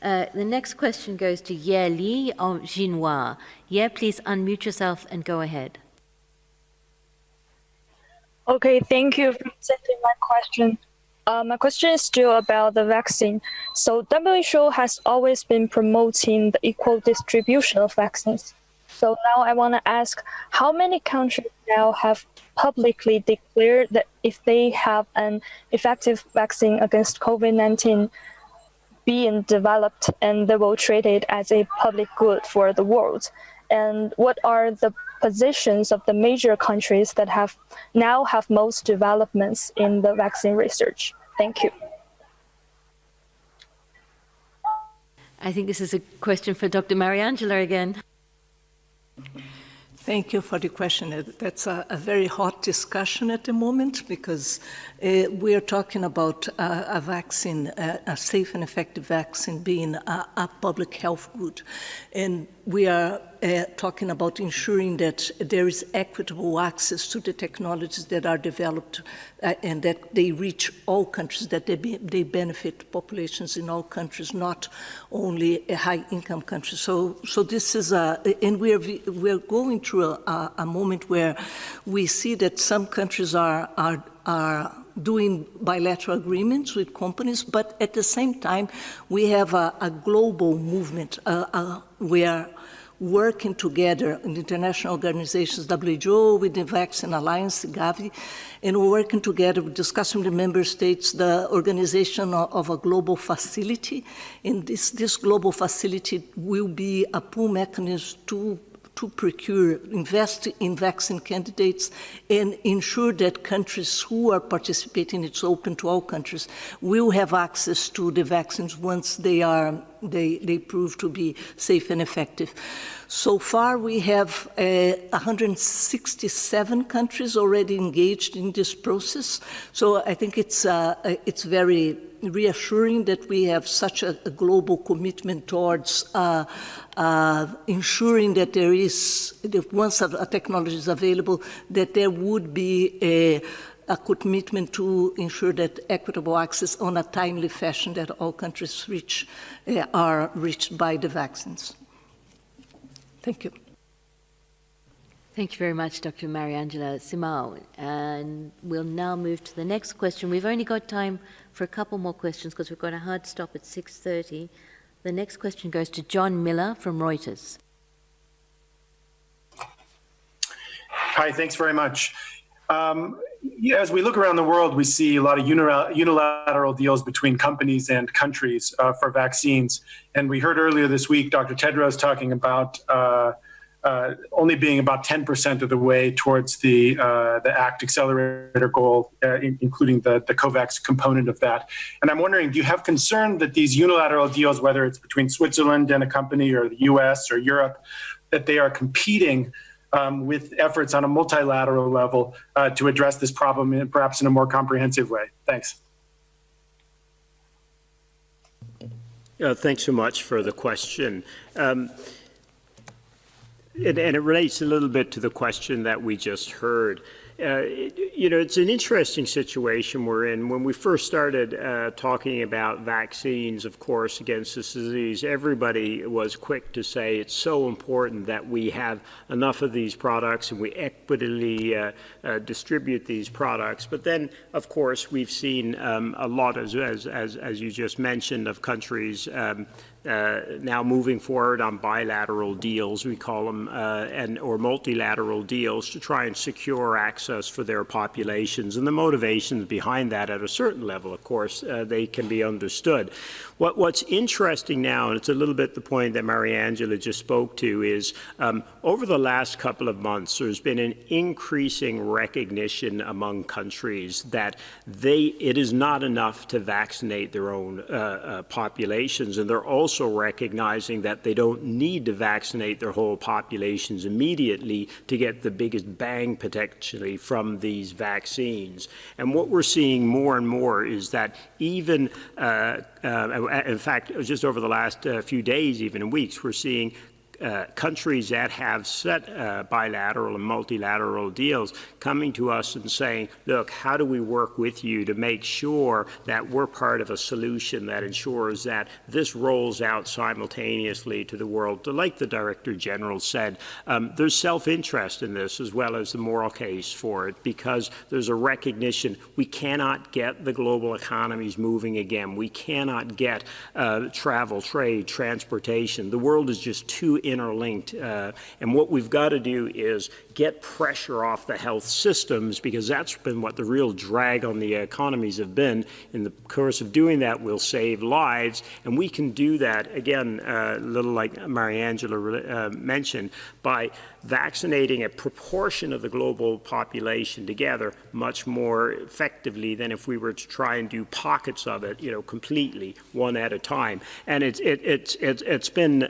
The next question goes to Ye Li of Xinhua. Ye, please unmute yourself and go ahead. Okay, thank you for presenting my question. My question is still about the vaccine. So WHO has always been promoting the equal distribution of vaccines. So now I want to ask, how many countries now have publicly declared that if they have an effective vaccine against COVID-19 being developed, and they will treat it as a public good for the world? And what are the positions of the major countries that have most developments in the vaccine research? Thank you. I think this is a question for Dr. Mariangela again. Thank you for the question. That's a very hot discussion at the moment because we are talking about a vaccine, a safe and effective vaccine being a public health good. And we are talking about ensuring that there is equitable access to the technologies that are developed and that they reach all countries, that they benefit populations in all countries, not only high-income countries. So this is and we're going through a moment where we see that some countries are doing bilateral agreements with companies, but at the same time, we have a global movement. We are working together in international organizations, WHO, with the Vaccine Alliance, Gavi, and we're working together, discussing with the member states, the organization of a global facility. And this global facility will be a pool mechanism to to procure, invest in vaccine candidates, and ensure that countries who are participating, it's open to all countries, will have access to the vaccines once they prove to be safe and effective. So far, we have 167 countries already engaged in this process. So I think it's very reassuring that we have such a global commitment towards ensuring that there is, that once a technology is available, that there would be a commitment to ensure that equitable access on a timely fashion, that all countries are reached by the vaccines. Thank you. Thank you very much, Dr. Mariangela Simão. And we'll now move to the next question. We've only got time for a couple more questions because we've got a hard stop at 6:30. The next question goes to John Miller from Reuters. Hi, thanks very much. As we look around the world, we see a lot of unilateral deals between companies and countries for vaccines. And we heard earlier this week, Dr. Tedros talking about only being about 10% of the way towards the ACT accelerator goal, including the COVAX component of that. And I'm wondering, do you have concern that these unilateral deals, whether it's between Switzerland and a company or the US or Europe, that they are competing with efforts on a multilateral level to address this problem perhaps in a more comprehensive way? Thanks. Thanks so much for the question. And it relates a little bit to the question that we just heard. It's an interesting situation we're in. When we first started talking about vaccines, of course, against this disease, everybody was quick to say it's so important that we have enough of these products and we equitably distribute these products. But then, of course, we've seen a lot, as you just mentioned, of countries now moving forward on bilateral deals, we call them, or multilateral deals to try and secure access for their populations. And the motivations behind that at a certain level, of course, they can be understood. What's interesting now, and it's a little bit the point that Mariangela just spoke to, is over the last couple of months, there's been an increasing recognition among countries that it is not enough to vaccinate their own populations, and they're also recognizing that they don't need to vaccinate their whole populations immediately to get the biggest bang potentially from these vaccines. And what we're seeing more and more is that even in fact, just over the last few days, even in weeks, we're seeing countries that have set bilateral and multilateral deals coming to us and saying, look, how do we work with you to make sure that we're part of a solution that ensures that this rolls out simultaneously to the world? Like the Director General said, there's self-interest in this as well as the moral case for it, because there's a recognition we cannot get the global economies moving again. We cannot get travel, trade, transportation. The world is just too interlinked. And what we've got to do is get pressure off the health systems, because that's been what the real drag on the economies have been. In the course of doing that, we'll save lives. And we can do that, again, a little like Mariangela mentioned, by vaccinating a proportion of the global population together much more effectively than if we were to try and do pockets of it, completely, one at a time. And it's been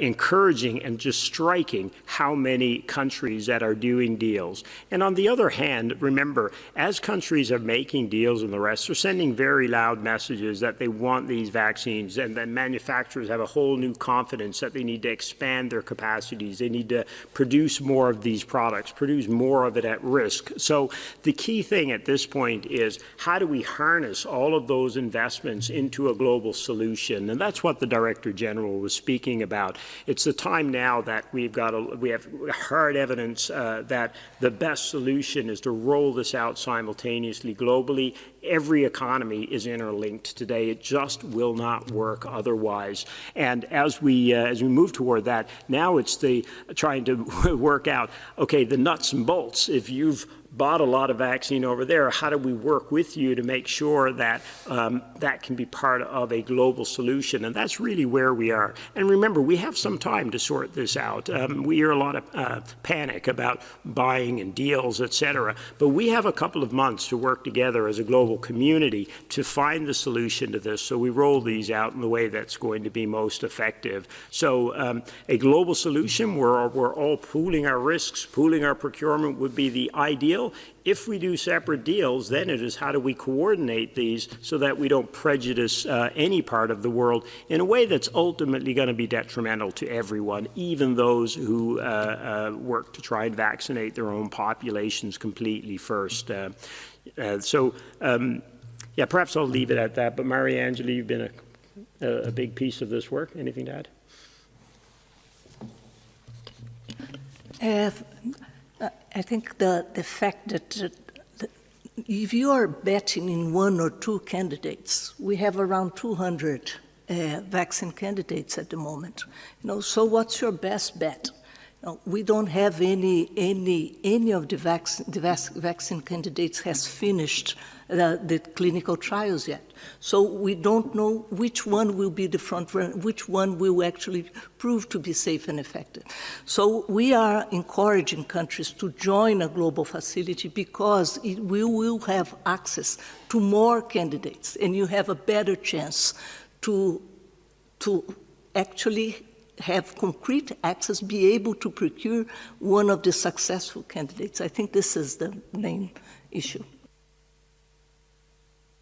encouraging and just striking how many countries that are doing deals. And on the other hand, remember, as countries are making deals and the rest, they're sending very loud messages that they want these vaccines, and then manufacturers have a whole new confidence that they need to expand their capacities. They need to produce more of these products, produce more of it at risk. So the key thing at this point is, how do we harness all of those investments into a global solution? And that's what the Director General was speaking about. It's the time now that we have hard evidence that the best solution is to roll this out simultaneously globally. Every economy is interlinked today. It just will not work otherwise. And as we move toward that, now it's trying to work out, okay, the nuts and bolts. If you've bought a lot of vaccine over there. How do we work with you to make sure that that can be part of a global solution? And that's really where we are. And remember, we have some time to sort this out. We hear a lot of panic about buying and deals, et cetera. But we have a couple of months to work together as a global community to find the solution to this. So we roll these out in the way that's going to be most effective. So a global solution where we're all pooling our risks, pooling our procurement would be the ideal. If we do separate deals, then it is how do we coordinate these so that we don't prejudice any part of the world in a way that's ultimately going to be detrimental to everyone, even those who work to try and vaccinate their own populations completely first. Yeah, perhaps I'll leave it at that. But Mariangela, you've been a big piece of this work. Anything to add? I think the fact that if you are betting in one or two candidates, we have around 200 vaccine candidates at the moment. So what's your best bet? We don't have any of the vaccine candidates has finished the clinical trials yet. So we don't know which one will be the front runner, which one will actually prove to be safe and effective. So we are encouraging countries to join a global facility because we will have access to more candidates, and you have a better chance to actually have concrete access, be able to procure one of the successful candidates. I think this is the main issue.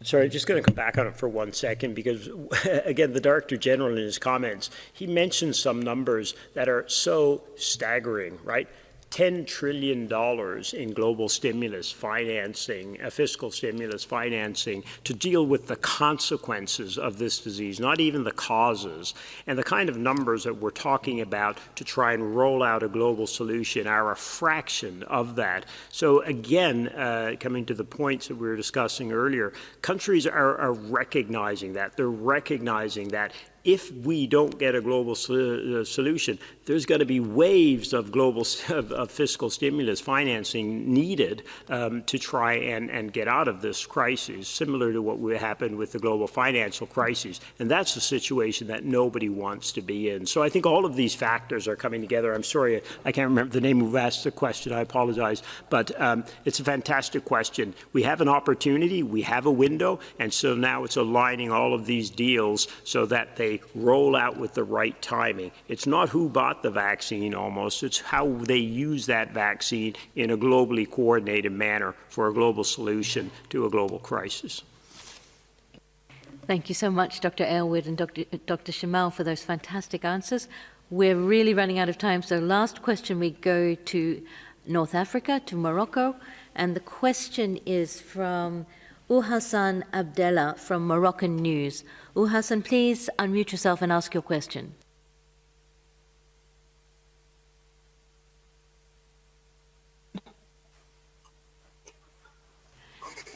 Sorry, just going to come back on it for 1 second because, again, the Director General in his comments, he mentioned some numbers that are so staggering, right? $10 trillion in global stimulus financing, fiscal stimulus financing to deal with the consequences of this disease, not even the causes. And the kind of numbers that we're talking about to try and roll out a global solution are a fraction of that. So again, coming to the points that we were discussing earlier, countries are recognizing that. They're recognizing that if we don't get a global solution, there's going to be waves of of fiscal stimulus financing needed to try and get out of this crisis, similar to what happened with the global financial crisis. And that's a situation that nobody wants to be in. So I think all of these factors are coming together. I'm sorry, I can't remember the name who asked the question. I apologize. But it's a fantastic question. We have an opportunity. We have a window. And so now it's aligning all of these deals so that they roll out with the right timing. It's not who bought the vaccine almost, it's how they use that vaccine in a globally coordinated manner for a global solution to a global crisis. Thank you so much, Dr. Aylward and Dr. Shamal, for those fantastic answers. We're really running out of time, so last question we go to North Africa, to Morocco, and the question is from Uhassan Abdallah from Moroccan News. Uhassan, please unmute yourself and ask your question.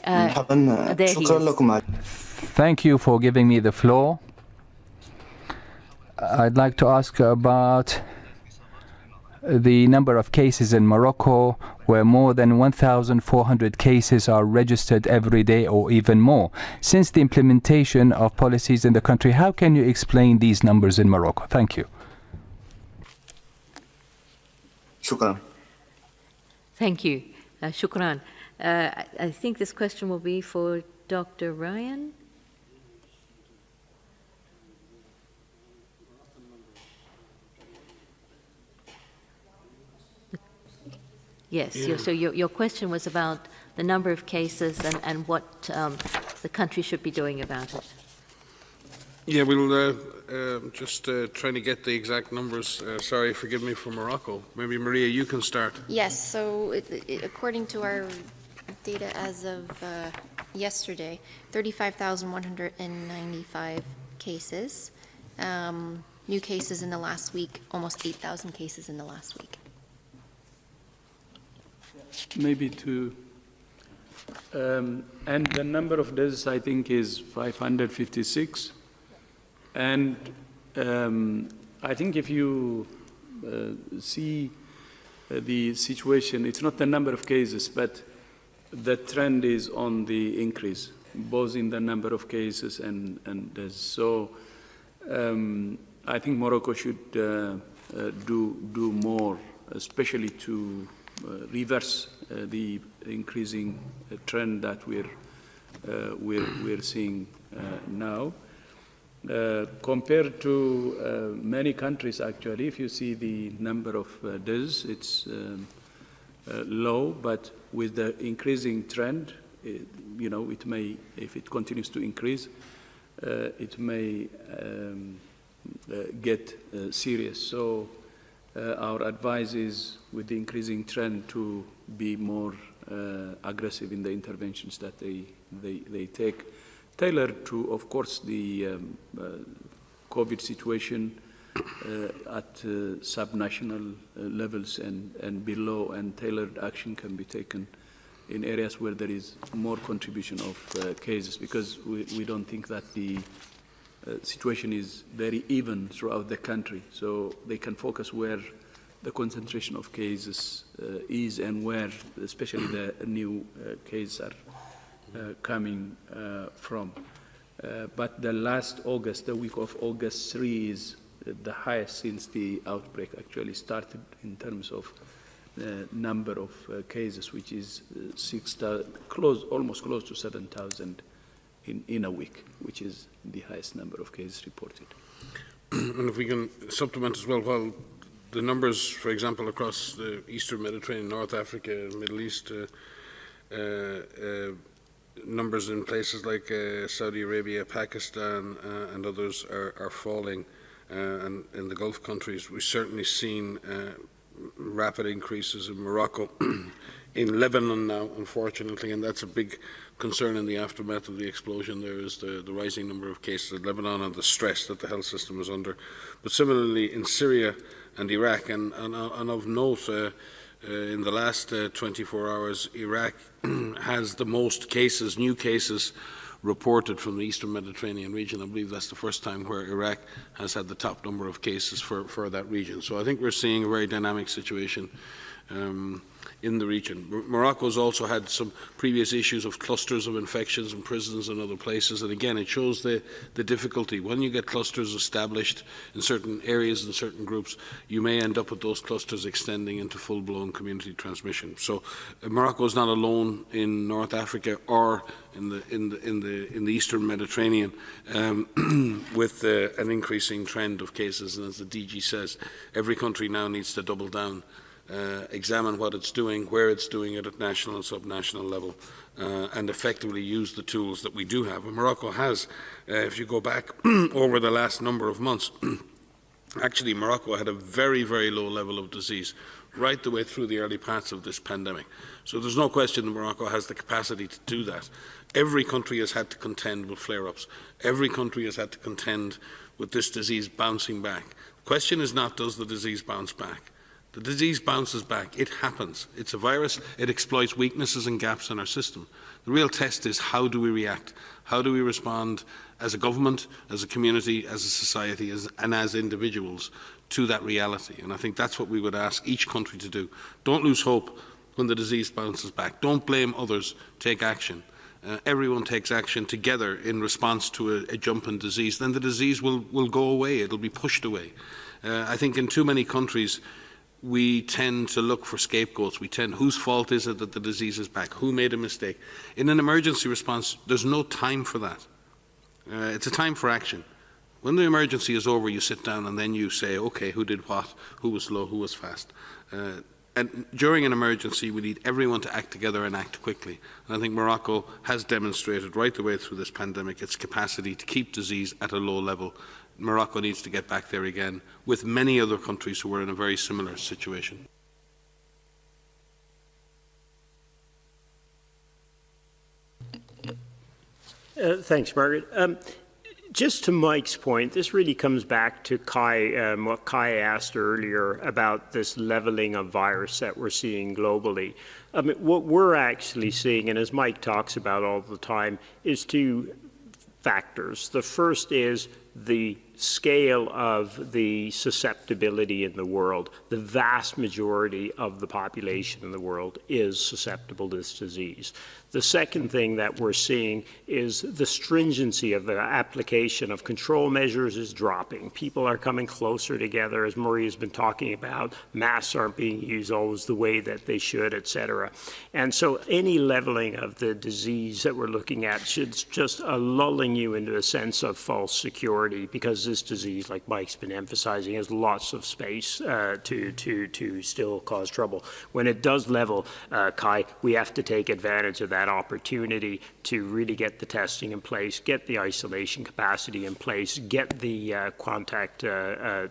Thank you for giving me the floor. I'd like to ask about the number of cases in Morocco, where more than 1,400 cases are registered every day or even more. Since the implementation of policies in the country, how can you explain these numbers in Morocco? Thank you. Shukran. Thank you. Shukran. I think this question will be for Dr. Ryan. Yes, Yeah. so your question was about the number of cases and what the country should be doing about it. Yeah, we'll just trying to get the exact numbers. Sorry, forgive me, for Morocco. Maybe Maria, you can start. Yes, so according to our data as of yesterday, 35,195 cases. New cases in the last week, almost 8,000 cases in the last week. Maybe to, and the number of deaths I think is 556. And I think if you see the situation, it's not the number of cases, but the trend is on the increase, both in the number of cases and deaths. So I think Morocco should do more, especially to reverse the increasing trend that we're seeing now. Compared to many countries, actually, if you see the number of deaths, it's low, but with the increasing trend, it may, if it continues to increase, it may get serious. So our advice is, with the increasing trend, to be more aggressive in the interventions that they take, tailored to, of course, the COVID situation at subnational levels and below, and tailored action can be taken in areas where there is more contribution of cases, because we don't think that the situation is very even throughout the country. So they can focus where the concentration of cases is, and where especially the new cases are coming from. But the last August, the week of August 3, is the highest since the outbreak actually started in terms of number of cases, which is almost close to 7,000 in a week, which is the highest number of cases reported. And if we can supplement as well, while the numbers, for example, across the Eastern Mediterranean, North Africa, Middle East, numbers in places like Saudi Arabia, Pakistan, and others are falling, and in the Gulf countries, we've certainly seen rapid increases in Morocco, in Lebanon now, unfortunately, and that's a big concern in the aftermath of the explosion. There is the rising number of cases in Lebanon and the stress that the health system is under. But similarly in Syria and Iraq, and of note, in the last 24 hours, Iraq has the most cases, new cases, reported from the Eastern Mediterranean region. I believe that's the first time where Iraq has had the top number of cases for that region. So I think we're seeing a very dynamic situation in the region. Morocco's also had some previous issues of clusters of infections in prisons and other places, and again it shows the difficulty. When you get clusters established in certain areas and certain groups, you may end up with those clusters extending into full-blown community transmission. So Morocco is not alone in North Africa or in the Eastern Mediterranean with an increasing trend of cases, and as the DG says, every country now needs to double down, examine what it's doing, where it's doing it at national and subnational level, and effectively use the tools that we do have. And Morocco has, if you go back over the last number of months, actually Morocco had a very, very low level of disease right the way through the early parts of this pandemic. So there's no question that Morocco has the capacity to do that. Every country has had to contend with flare-ups. Every country has had to contend with this disease bouncing back. The question is not, does the disease bounce back? The disease bounces back. It happens. It's a virus. It exploits weaknesses and gaps in our system. The real test is, how do we react? How do we respond as a government, as a community, as a society, and as individuals to that reality? And I think that's what we would ask each country to do. Don't lose hope when the disease bounces back. Don't blame others. Take action. Everyone takes action together in response to a jump in disease. Then the disease will go away. It'll be pushed away. I think in too many countries, we tend to look for scapegoats. Whose fault is it that the disease is back? Who made a mistake? In an emergency response, there's no time for that. It's a time for action. When the emergency is over, you sit down and then you say, okay, who did what? Who was slow? Who was fast? And during an emergency, we need everyone to act together and act quickly. And I think Morocco has demonstrated right the way through this pandemic its capacity to keep disease at a low level. Morocco needs to get back there again, with many other countries who are in a very similar situation. Thanks, Margaret. Just to Mike's point, this really comes back to what Kai asked earlier about this leveling of virus that we're seeing globally. I mean, what we're actually seeing, and as Mike talks about all the time, is two factors. The first is the scale of the susceptibility in the world, the vast majority of the population in the world is susceptible to this disease. The second thing that we're seeing is the stringency of the application of control measures is dropping. People are coming closer together, as Maria's been talking about. Masks aren't being used always the way that they should, et cetera. And so any leveling of the disease that we're looking at should just lulling you into a sense of false security, because this disease, like Mike's been emphasizing, has lots of space to still cause trouble. When it does level, Kai, we have to take advantage of that opportunity to really get the testing in place, get the isolation capacity in place, get the contact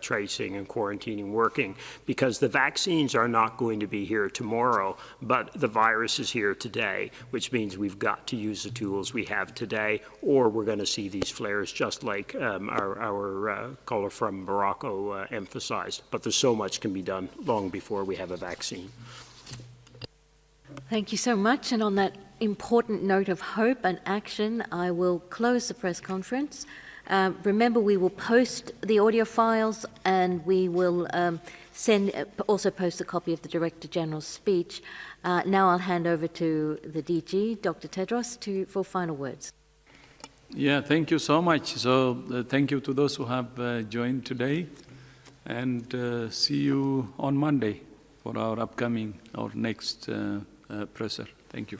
tracing and quarantining working, because the vaccines are not going to be here tomorrow, but the virus is here today, which means we've got to use the tools we have today, or we're going to see these flares just like our caller from Morocco emphasized. But there's so much can be done long before we have a vaccine. Thank you so much. And on that important note of hope and action, I will close the press conference. Remember, we will post the audio files, and we will also post a copy of the Director General's speech. Now I'll hand over to the DG, Dr. Tedros, for final words. Yeah, thank you so much. So thank you to those who have joined today, and see you on Monday for our next presser. Thank you.